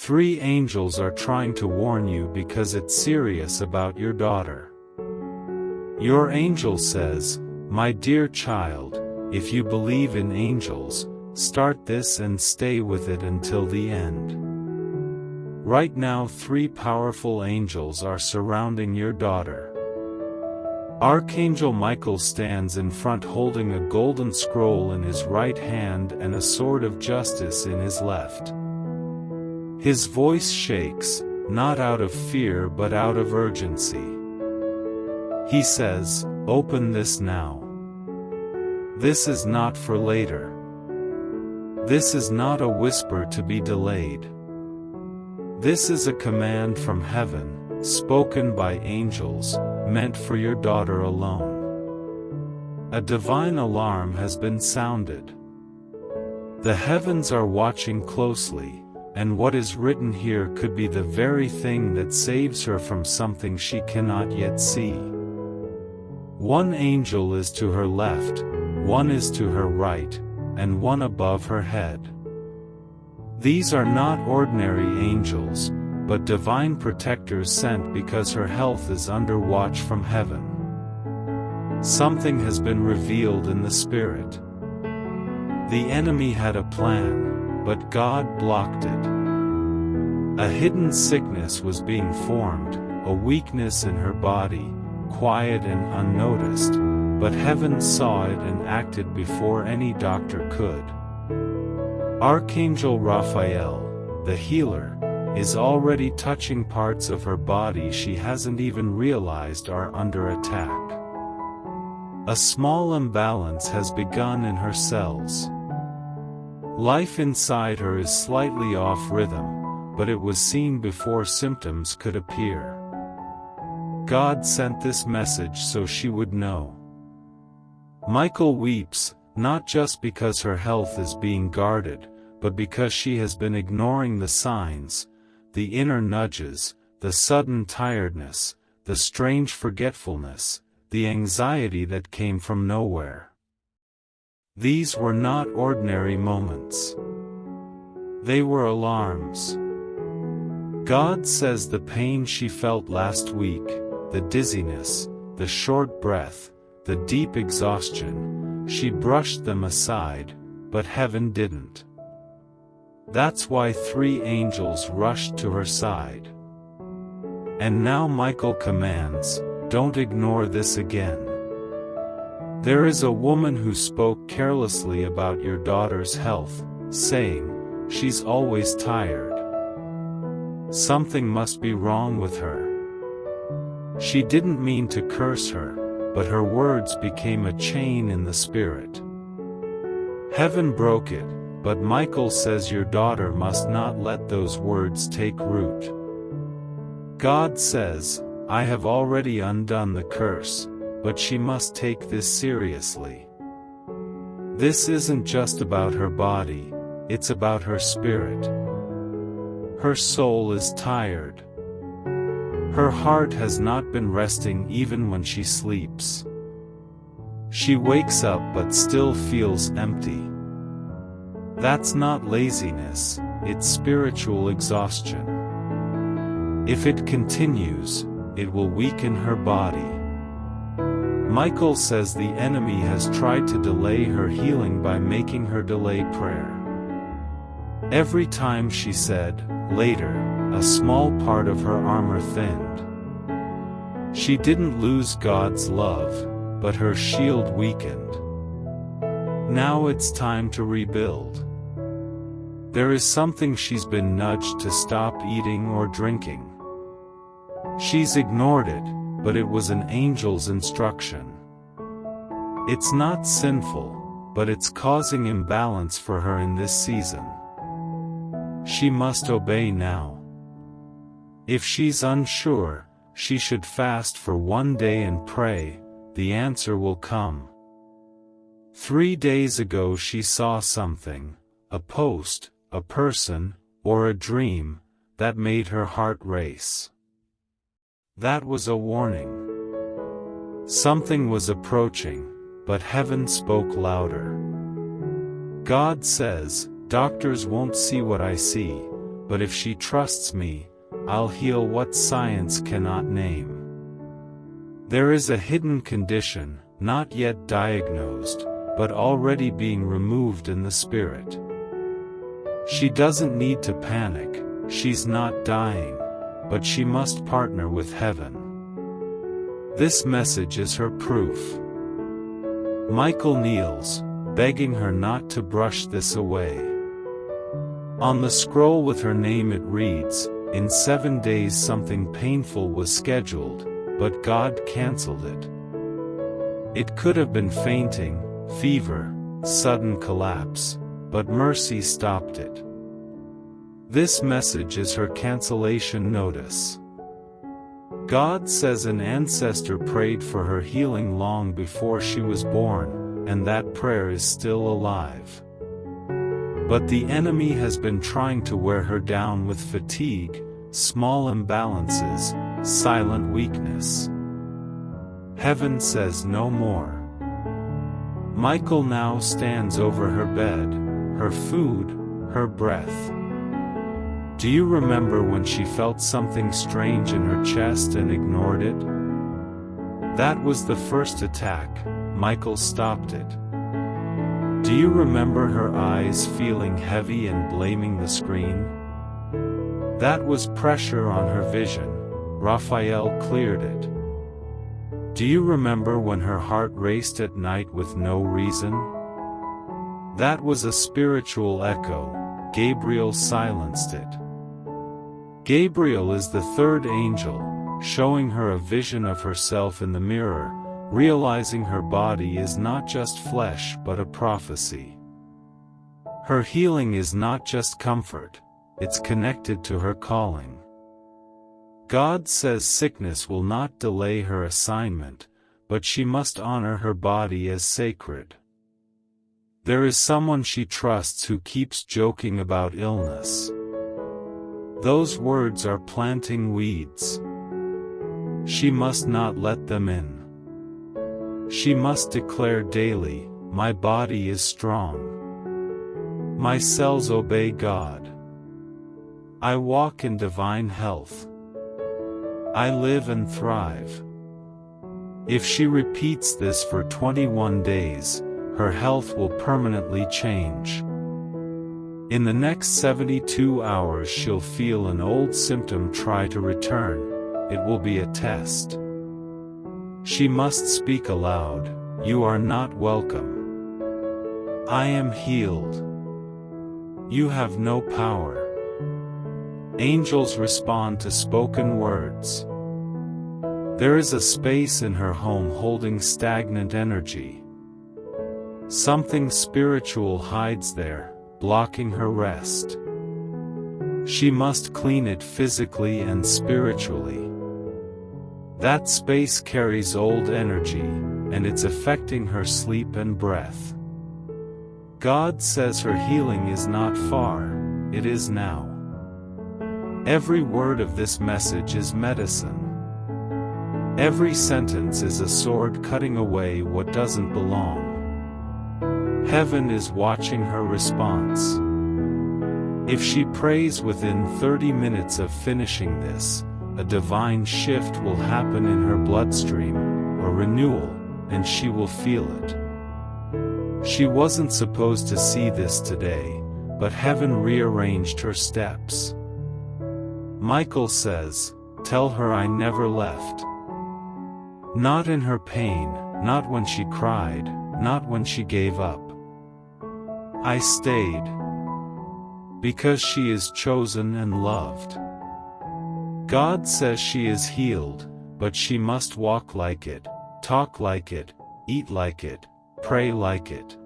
3 angels are trying to warn you because it's serious about your daughter. Your angel says, "My dear child, if you believe in angels, start this and stay with it until the end." Right now 3 powerful angels are surrounding your daughter. Archangel Michael stands in front holding a golden scroll in his right hand and a sword of justice in his left. His voice shakes, not out of fear but out of urgency. He says, "Open this now. This is not for later. This is not a whisper to be delayed. This is a command from heaven, spoken by angels, meant for your daughter alone. A divine alarm has been sounded. The heavens are watching closely, and what is written here could be the very thing that saves her from something she cannot yet see. 1 angel is to her left, 1 is to her right, and 1 above her head. These are not ordinary angels, but divine protectors sent because her health is under watch from heaven. Something has been revealed in the Spirit. The enemy had a plan, but God blocked it. A hidden sickness was being formed, a weakness in her body, quiet and unnoticed, but heaven saw it and acted before any doctor could. Archangel Raphael, the healer, is already touching parts of her body she hasn't even realized are under attack. A small imbalance has begun in her cells. Life inside her is slightly off rhythm, but it was seen before symptoms could appear. God sent this message so she would know. Michael weeps, not just because her health is being guarded, but because she has been ignoring the signs, the inner nudges, the sudden tiredness, the strange forgetfulness, the anxiety that came from nowhere. These were not ordinary moments. They were alarms. God says the pain she felt last week, the dizziness, the short breath, the deep exhaustion, she brushed them aside, but heaven didn't. That's why 3 angels rushed to her side. And now Michael commands, "Don't ignore this again. There is a woman who spoke carelessly about your daughter's health, saying, 'She's always tired. Something must be wrong with her.' She didn't mean to curse her, but her words became a chain in the spirit. Heaven broke it, but Michael says your daughter must not let those words take root. God says, 'I have already undone the curse, but she must take this seriously.' This isn't just about her body, it's about her spirit. Her soul is tired. Her heart has not been resting even when she sleeps. She wakes up but still feels empty. That's not laziness, it's spiritual exhaustion. If it continues, it will weaken her body. Michael says the enemy has tried to delay her healing by making her delay prayer. Every time she said, 'later,' a small part of her armor thinned. She didn't lose God's love, but her shield weakened. Now it's time to rebuild. There is something she's been nudged to stop eating or drinking. She's ignored it, but it was an angel's instruction. It's not sinful, but it's causing imbalance for her in this season. She must obey now. If she's unsure, she should fast for 1 day and pray, the answer will come. 3 days ago she saw something, a post, a person, or a dream, that made her heart race. That was a warning. Something was approaching, but heaven spoke louder. God says, "Doctors won't see what I see, but if she trusts me, I'll heal what science cannot name. There is a hidden condition, not yet diagnosed, but already being removed in the spirit. She doesn't need to panic, she's not dying, but she must partner with heaven. This message is her proof. Michael kneels, begging her not to brush this away. On the scroll with her name it reads, "In 7 days something painful was scheduled, but God cancelled it." It could have been fainting, fever, sudden collapse, but mercy stopped it. This message is her cancellation notice. God says an ancestor prayed for her healing long before she was born, and that prayer is still alive. But the enemy has been trying to wear her down with fatigue, small imbalances, silent weakness. Heaven says no more. Michael now stands over her bed, her food, her breath. Do you remember when she felt something strange in her chest and ignored it? That was the first attack. Michael stopped it. Do you remember her eyes feeling heavy and blaming the screen? That was pressure on her vision. Raphael cleared it. Do you remember when her heart raced at night with no reason? That was a spiritual echo. Gabriel silenced it. Gabriel is the third angel, showing her a vision of herself in the mirror, realizing her body is not just flesh but a prophecy. Her healing is not just comfort, it's connected to her calling. God says sickness will not delay her assignment, but she must honor her body as sacred. There is someone she trusts who keeps joking about illness. Those words are planting weeds. She must not let them in. She must declare daily, "My body is strong. My cells obey God. I walk in divine health. I live and thrive." If she repeats this for 21 days, her health will permanently change. In the next 72 hours she'll feel an old symptom try to return. It will be a test. She must speak aloud, "You are not welcome. I am healed. You have no power." Angels respond to spoken words. There is a space in her home holding stagnant energy. Something spiritual hides there, blocking her rest. She must clean it physically and spiritually. That space carries old energy, and it's affecting her sleep and breath. God says her healing is not far, it is now. Every word of this message is medicine. Every sentence is a sword cutting away what doesn't belong. Heaven is watching her response. If she prays within 30 minutes of finishing this, a divine shift will happen in her bloodstream, a renewal, and she will feel it. She wasn't supposed to see this today, but heaven rearranged her steps. Michael says, "Tell her I never left." Not in her pain, not when she cried, not when she gave up. I stayed. Because she is chosen and loved. God says she is healed, but she must walk like it, talk like it, eat like it, pray like it.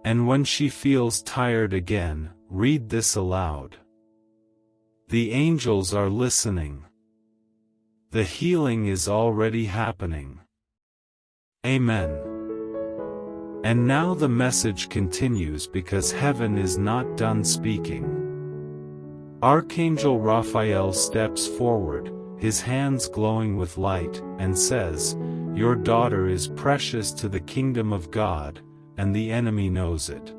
And when she feels tired again, read this aloud. The angels are listening. The healing is already happening. Amen. And now the message continues because heaven is not done speaking. Archangel Raphael steps forward, his hands glowing with light, and says, "Your daughter is precious to the kingdom of God, and the enemy knows it.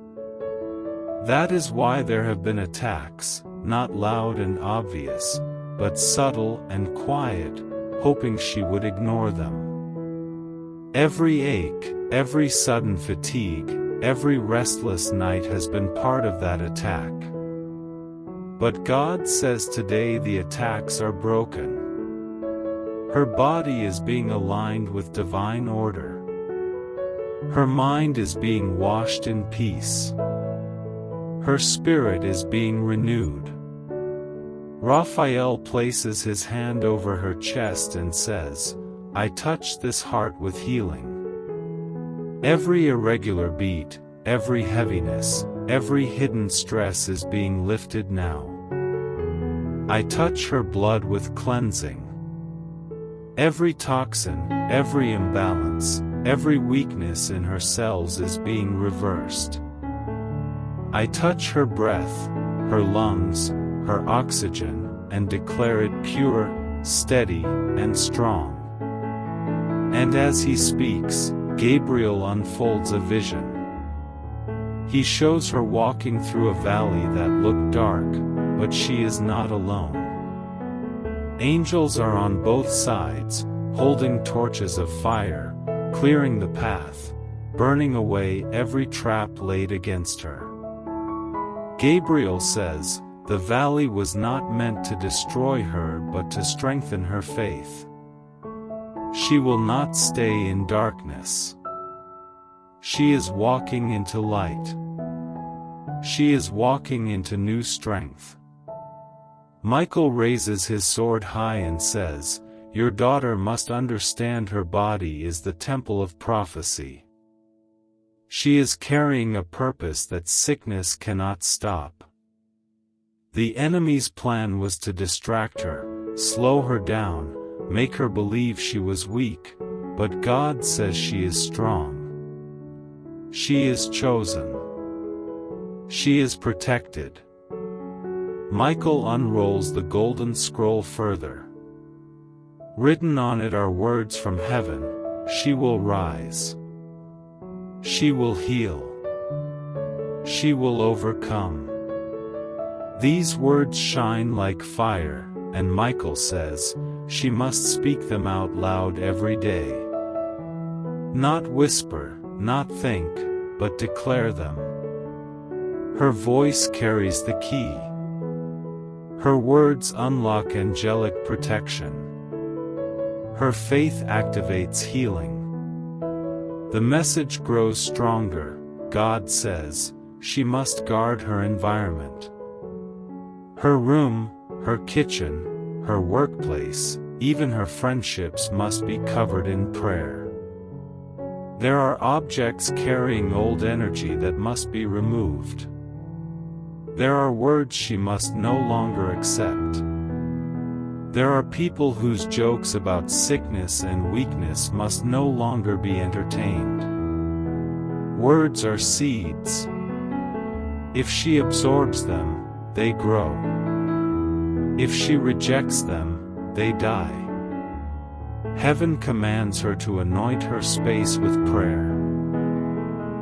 That is why there have been attacks, not loud and obvious, but subtle and quiet, hoping she would ignore them. Every ache, every sudden fatigue, every restless night has been part of that attack. But God says today the attacks are broken. Her body is being aligned with divine order. Her mind is being washed in peace. Her spirit is being renewed. Raphael places his hand over her chest and says, "I touch this heart with healing." Every irregular beat, every heaviness, every hidden stress is being lifted now. I touch her blood with cleansing. Every toxin, every imbalance, every weakness in her cells is being reversed. I touch her breath, her lungs, her oxygen, and declare it pure, steady, and strong. And as he speaks, Gabriel unfolds a vision. He shows her walking through a valley that looked dark, but she is not alone. Angels are on both sides, holding torches of fire, clearing the path, burning away every trap laid against her. Gabriel says, the valley was not meant to destroy her but to strengthen her faith. She will not stay in darkness. She is walking into light. She is walking into new strength. Michael raises his sword high and says, "Your daughter must understand her body is the temple of prophecy. She is carrying a purpose that sickness cannot stop." The enemy's plan was to distract her, slow her down, make her believe she was weak, but God says she is strong. She is chosen. She is protected. Michael unrolls the golden scroll further. Written on it are words from heaven: she will rise. She will heal. She will overcome. These words shine like fire, and Michael says, she must speak them out loud every day. Not whisper, not think, but declare them. Her voice carries the key. Her words unlock angelic protection. Her faith activates healing. The message grows stronger. God says, she must guard her environment. Her room, her kitchen, her workplace, even her friendships must be covered in prayer. There are objects carrying old energy that must be removed. There are words she must no longer accept. There are people whose jokes about sickness and weakness must no longer be entertained. Words are seeds. If she absorbs them, they grow. If she rejects them, they die. Heaven commands her to anoint her space with prayer.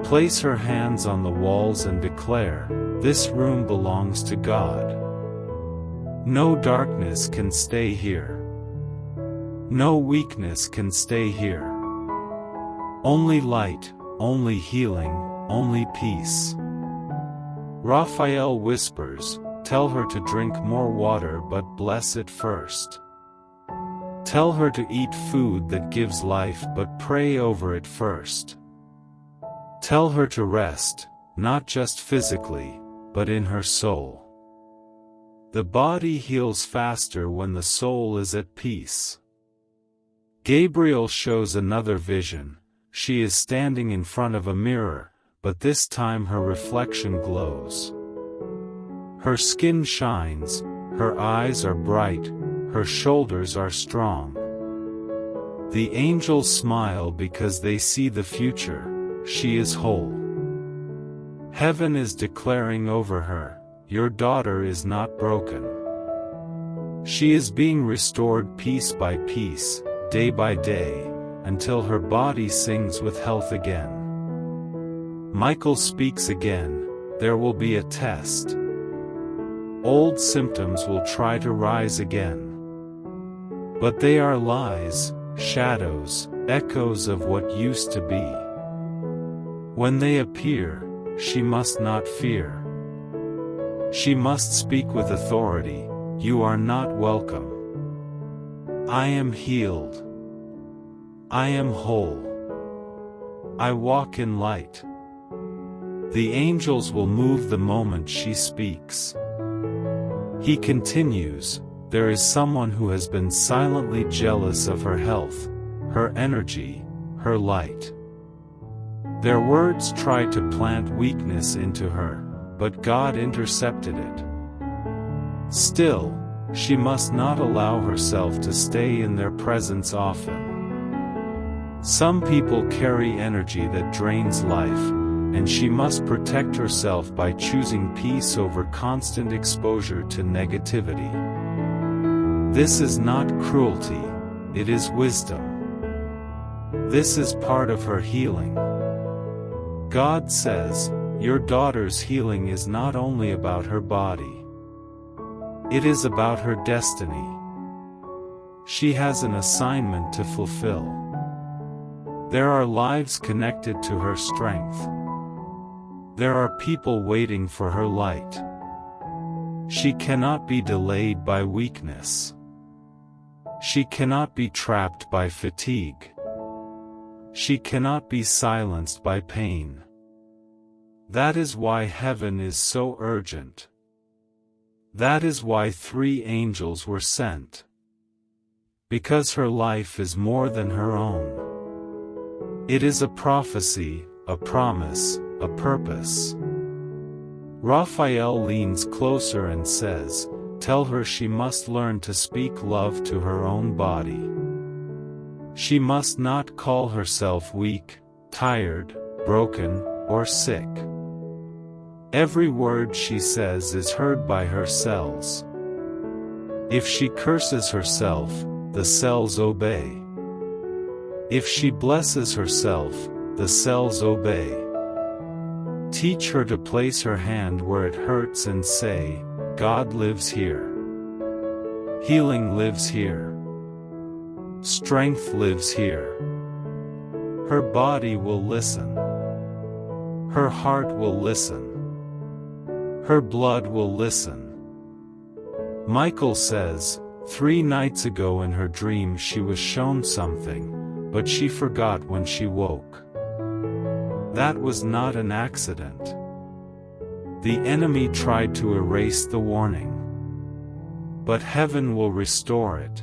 Place her hands on the walls and declare, "This room belongs to God." No darkness can stay here. No weakness can stay here. Only light, only healing, only peace. Raphael whispers, "Tell her to drink more water but bless it first. Tell her to eat food that gives life but pray over it first. Tell her to rest, not just physically, but in her soul." The body heals faster when the soul is at peace. Gabriel shows another vision. She is standing in front of a mirror, but this time her reflection glows. Her skin shines, her eyes are bright, her shoulders are strong. The angels smile because they see the future. She is whole. Heaven is declaring over her, "Your daughter is not broken." She is being restored piece by piece, day by day, until her body sings with health again. Michael speaks again, "There will be a test. old symptoms will try to rise again. But they are lies, shadows, echoes of what used to be. When they appear, she must not fear. She must speak with authority, "You are not welcome. I am healed. I am whole. I walk in light." The angels will move the moment she speaks. He continues, "There is someone who has been silently jealous of her health, her energy, her light." Their words tried to plant weakness into her, but God intercepted it. Still, she must not allow herself to stay in their presence often. Some people carry energy that drains life, and she must protect herself by choosing peace over constant exposure to negativity. This is not cruelty, it is wisdom. This is part of her healing. God says, "Your daughter's healing is not only about her body. It is about her destiny. She has an assignment to fulfill. There are lives connected to her strength. There are people waiting for her light. She cannot be delayed by weakness. She cannot be trapped by fatigue. She cannot be silenced by pain." That is why heaven is so urgent. That is why 3 angels were sent. Because her life is more than her own. It is a prophecy, a promise, a purpose. Raphael leans closer and says, "Tell her she must learn to speak love to her own body. She must not call herself weak, tired, broken, or sick. Every word she says is heard by her cells. If she curses herself, the cells obey. If she blesses herself, the cells obey. Teach her to place her hand where it hurts and say, 'God lives here. Healing lives here. Strength lives here.' Her body will listen. Her heart will listen. Her blood will listen." Michael says, 3 nights ago in her dream she was shown something, but she forgot when she woke. That was not an accident. The enemy tried to erase the warning. But heaven will restore it.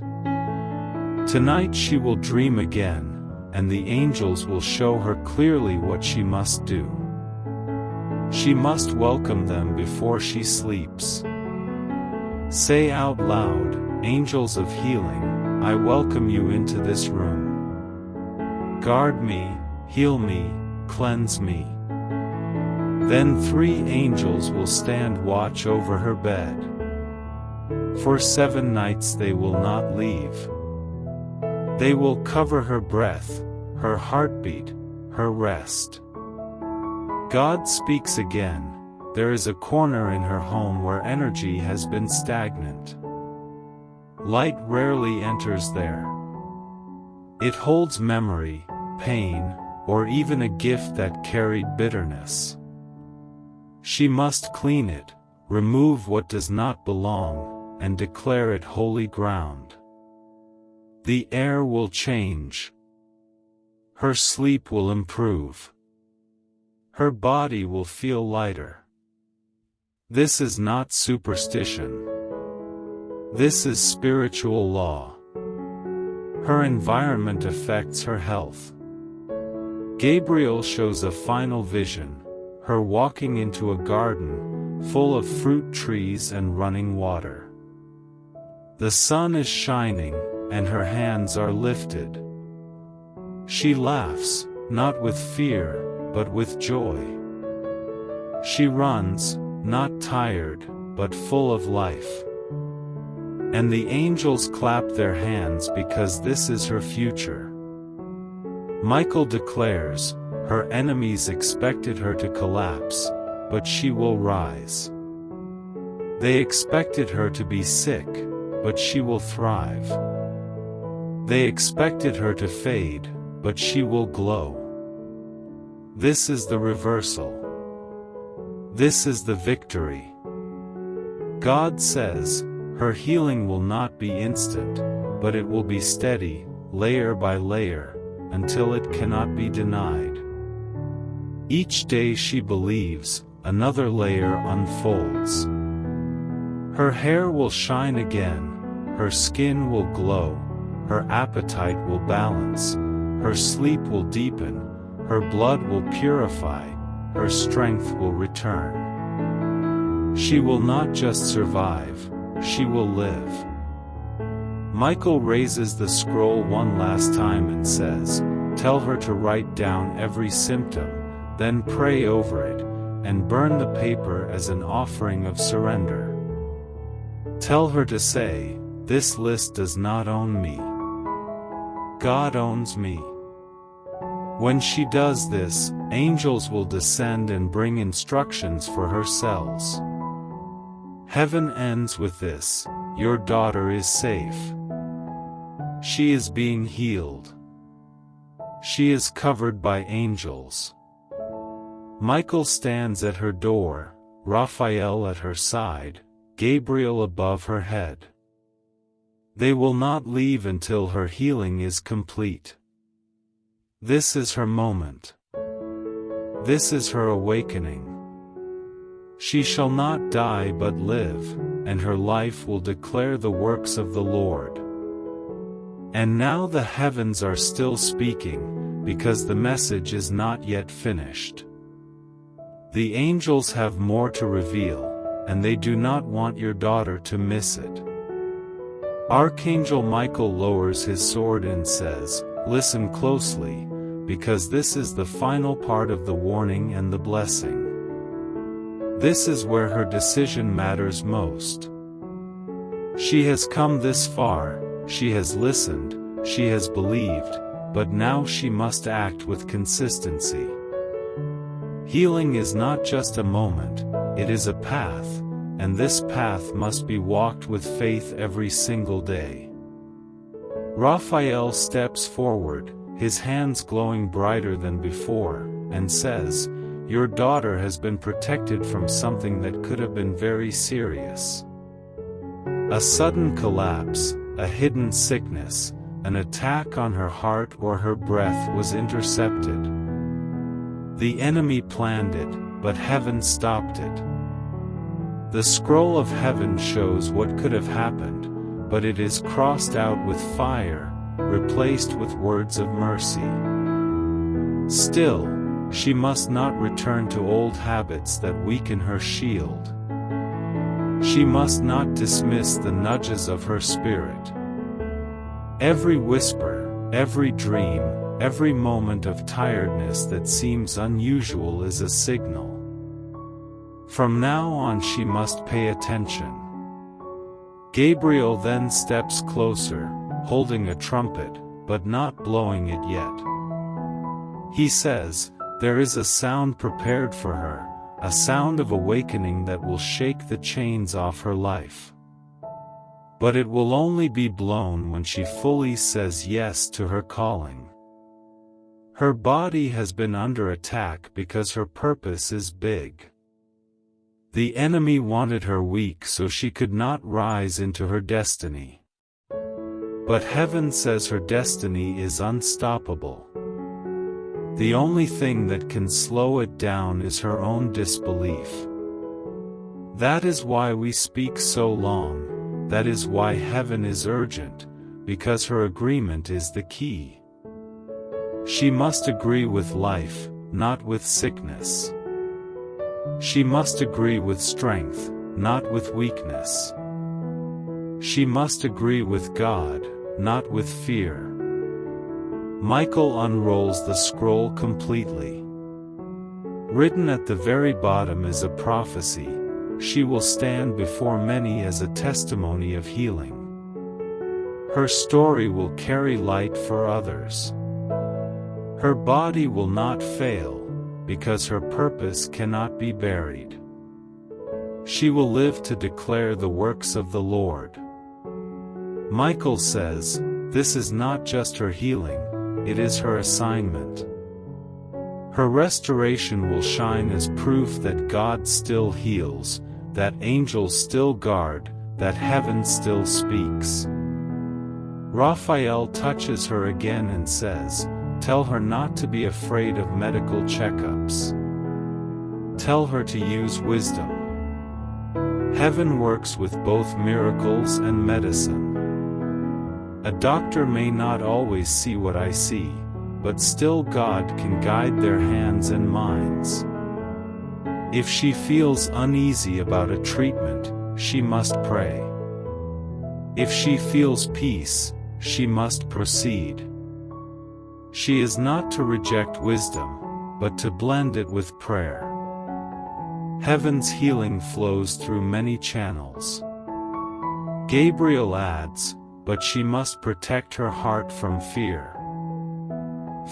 Tonight she will dream again, and the angels will show her clearly what she must do. She must welcome them before she sleeps. Say out loud, "Angels of healing, I welcome you into this room. Guard me, heal me, cleanse me." Then 3 angels will stand watch over her bed. For 7 nights they will not leave. They will cover her breath, her heartbeat, her rest. God speaks again. There is a corner in her home where energy has been stagnant. Light rarely enters there. It holds memory, pain, or even a gift that carried bitterness. She must clean it, remove what does not belong, and declare it holy ground. The air will change. Her sleep will improve. Her body will feel lighter. This is not superstition. This is spiritual law. Her environment affects her health. Gabriel shows a final vision, her walking into a garden, full of fruit trees and running water. The sun is shining, and her hands are lifted. She laughs, not with fear, but with joy. She runs, not tired, but full of life. And the angels clap their hands because this is her future. Michael declares, her enemies expected her to collapse, but she will rise. They expected her to be sick, but she will thrive. They expected her to fade, but she will glow. This is the reversal. This is the victory. God says, her healing will not be instant, but it will be steady, layer by layer, until it cannot be denied. Each day she believes, another layer unfolds. Her hair will shine again, her skin will glow, her appetite will balance, her sleep will deepen, her blood will purify, her strength will return. She will not just survive, she will live. Michael raises the scroll one last time and says, "Tell her to write down every symptom, then pray over it, and burn the paper as an offering of surrender. Tell her to say, 'This list does not own me. God owns me.'" When she does this, angels will descend and bring instructions for her cells. Heaven ends with this: "Your daughter is safe. She is being healed. She is covered by angels." Michael stands at her door, Raphael at her side, Gabriel above her head. They will not leave until her healing is complete. This is her moment. This is her awakening. She shall not die but live, and her life will declare the works of the Lord. And now the heavens are still speaking, because the message is not yet finished. The angels have more to reveal, and they do not want your daughter to miss it. Archangel Michael lowers his sword and says, "Listen closely, because this is the final part of the warning and the blessing. This is where her decision matters most. She has come this far, she has listened, she has believed, but now she must act with consistency. Healing is not just a moment, it is a path, and this path must be walked with faith every single day." Raphael steps forward, his hands glowing brighter than before, and says, "Your daughter has been protected from something that could have been very serious. A sudden collapse, a hidden sickness, an attack on her heart or her breath was intercepted. The enemy planned it, but heaven stopped it. The scroll of heaven shows what could have happened, but it is crossed out with fire, replaced with words of mercy. Still, she must not return to old habits that weaken her shield. She must not dismiss the nudges of her spirit. Every whisper, every dream, every moment of tiredness that seems unusual is a signal. From now on she must pay attention." Gabriel then steps closer, holding a trumpet, but not blowing it yet. He says, "There is a sound prepared for her, a sound of awakening that will shake the chains off her life. But it will only be blown when she fully says yes to her calling. Her body has been under attack because her purpose is big. The enemy wanted her weak so she could not rise into her destiny. But heaven says her destiny is unstoppable. The only thing that can slow it down is her own disbelief. That is why we speak so long, that is why heaven is urgent, because her agreement is the key. She must agree with life, not with sickness. She must agree with strength, not with weakness. She must agree with God, not with fear." Michael unrolls the scroll completely. Written at the very bottom is a prophecy: she will stand before many as a testimony of healing. Her story will carry light for others. Her body will not fail, because her purpose cannot be buried. She will live to declare the works of the Lord. Michael says, this is not just her healing, it is her assignment. Her restoration will shine as proof that God still heals, that angels still guard, that heaven still speaks. Raphael touches her again and says, tell her not to be afraid of medical checkups. Tell her to use wisdom. Heaven works with both miracles and medicine. A doctor may not always see what I see, but still God can guide their hands and minds. If she feels uneasy about a treatment, she must pray. If she feels peace, she must proceed. She is not to reject wisdom, but to blend it with prayer. Heaven's healing flows through many channels. Gabriel adds, but she must protect her heart from fear.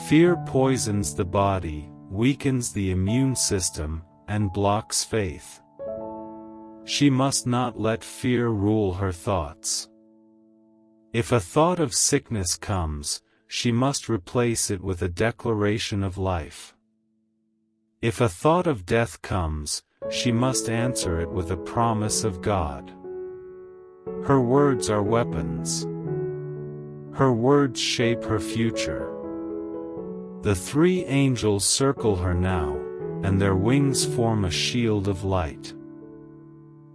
Fear poisons the body, weakens the immune system, and blocks faith. She must not let fear rule her thoughts. If a thought of sickness comes, she must replace it with a declaration of life. If a thought of death comes, she must answer it with a promise of God. Her words are weapons. Her words shape her future. The three angels circle her now, and their wings form a shield of light.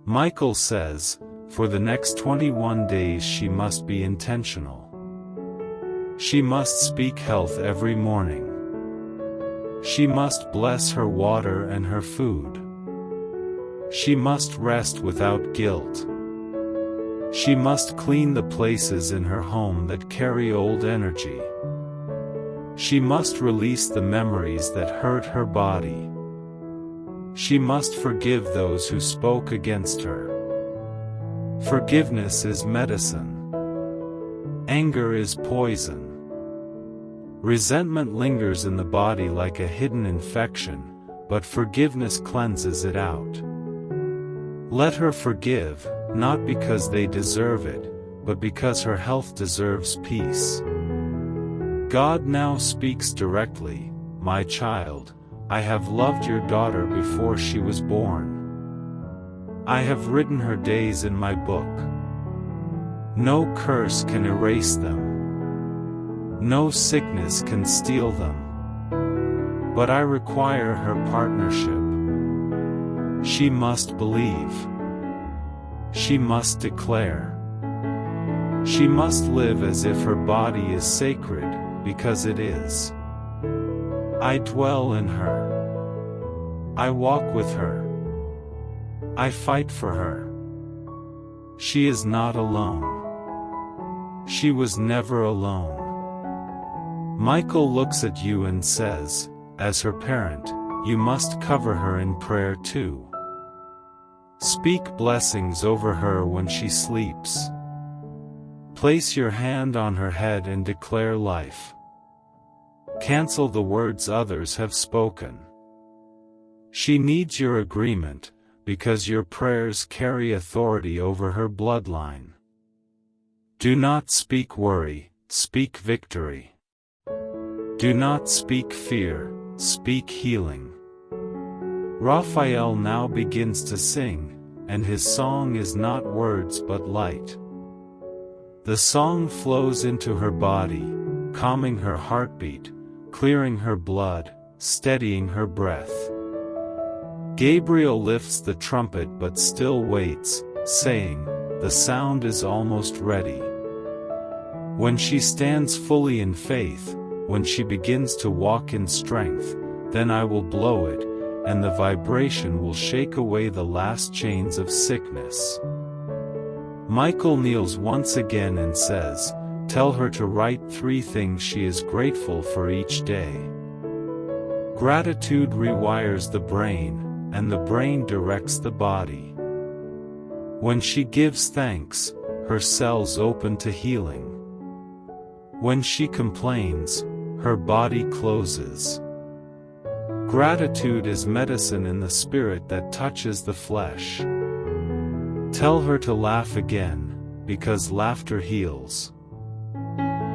Michael says, for the next 21 days she must be intentional. She must speak health every morning. She must bless her water and her food. She must rest without guilt. She must clean the places in her home that carry old energy. She must release the memories that hurt her body. She must forgive those who spoke against her. Forgiveness is medicine. Anger is poison. Resentment lingers in the body like a hidden infection, but forgiveness cleanses it out. Let her forgive, not because they deserve it, but because her health deserves peace. God now speaks directly, my child, I have loved your daughter before she was born. I have written her days in my book. No curse can erase them. No sickness can steal them. But I require her partnership. She must believe. She must declare. She must live as if her body is sacred, because it is. I dwell in her. I walk with her. I fight for her. She is not alone. She was never alone. Michael looks at you and says, as her parent, you must cover her in prayer too. Speak blessings over her when she sleeps. Place your hand on her head and declare life. Cancel the words others have spoken. She needs your agreement, because your prayers carry authority over her bloodline. Do not speak worry, speak victory. Do not speak fear, speak healing. Raphael now begins to sing, and his song is not words but light. The song flows into her body, calming her heartbeat, clearing her blood, steadying her breath. Gabriel lifts the trumpet but still waits, saying, the sound is almost ready. When she stands fully in faith, when she begins to walk in strength, then I will blow it, and the vibration will shake away the last chains of sickness. Michael kneels once again and says, tell her to write 3 things she is grateful for each day. Gratitude rewires the brain, and the brain directs the body. When she gives thanks, her cells open to healing. When she complains, her body closes. Gratitude is medicine in the spirit that touches the flesh. Tell her to laugh again, because laughter heals.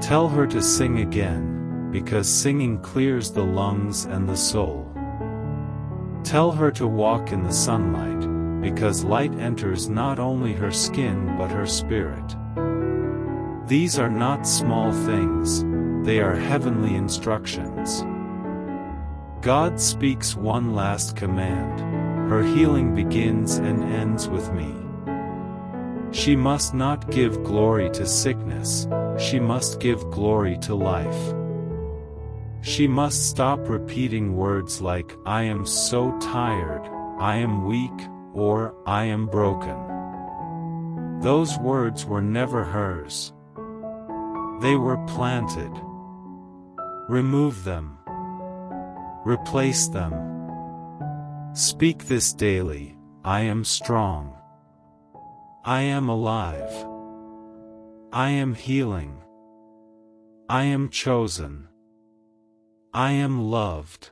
Tell her to sing again, because singing clears the lungs and the soul. Tell her to walk in the sunlight, because light enters not only her skin but her spirit. These are not small things, they are heavenly instructions. God speaks one last command. Her healing begins and ends with me. She must not give glory to sickness, she must give glory to life. She must stop repeating words like, I am so tired, I am weak, or I am broken. Those words were never hers. They were planted. Remove them. Replace them. Speak this daily, I am strong. I am alive. I am healing. I am chosen. I am loved.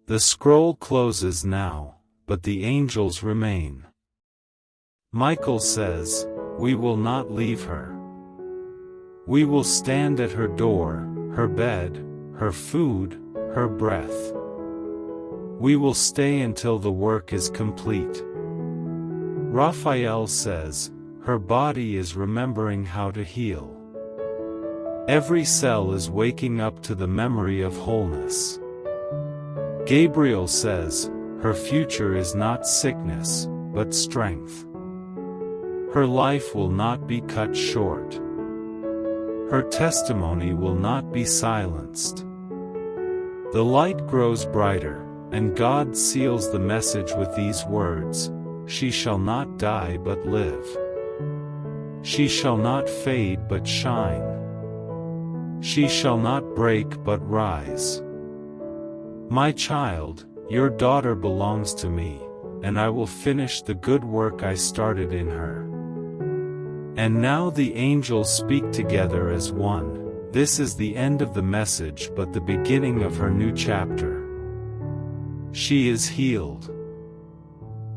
The scroll closes now, but the angels remain. Michael says, we will not leave her. We will stand at her door, her bed, her food, her breath. We will stay until the work is complete. Raphael says, her body is remembering how to heal. Every cell is waking up to the memory of wholeness. Gabriel says, her future is not sickness, but strength. Her life will not be cut short. Her testimony will not be silenced. The light grows brighter, and God seals the message with these words, she shall not die but live. She shall not fade but shine. She shall not break but rise. My child, your daughter belongs to me, and I will finish the good work I started in her. And now the angels speak together as one. This is the end of the message but the beginning of her new chapter. She is healed.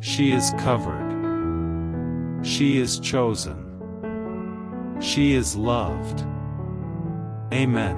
She is covered. She is chosen. She is loved. Amen.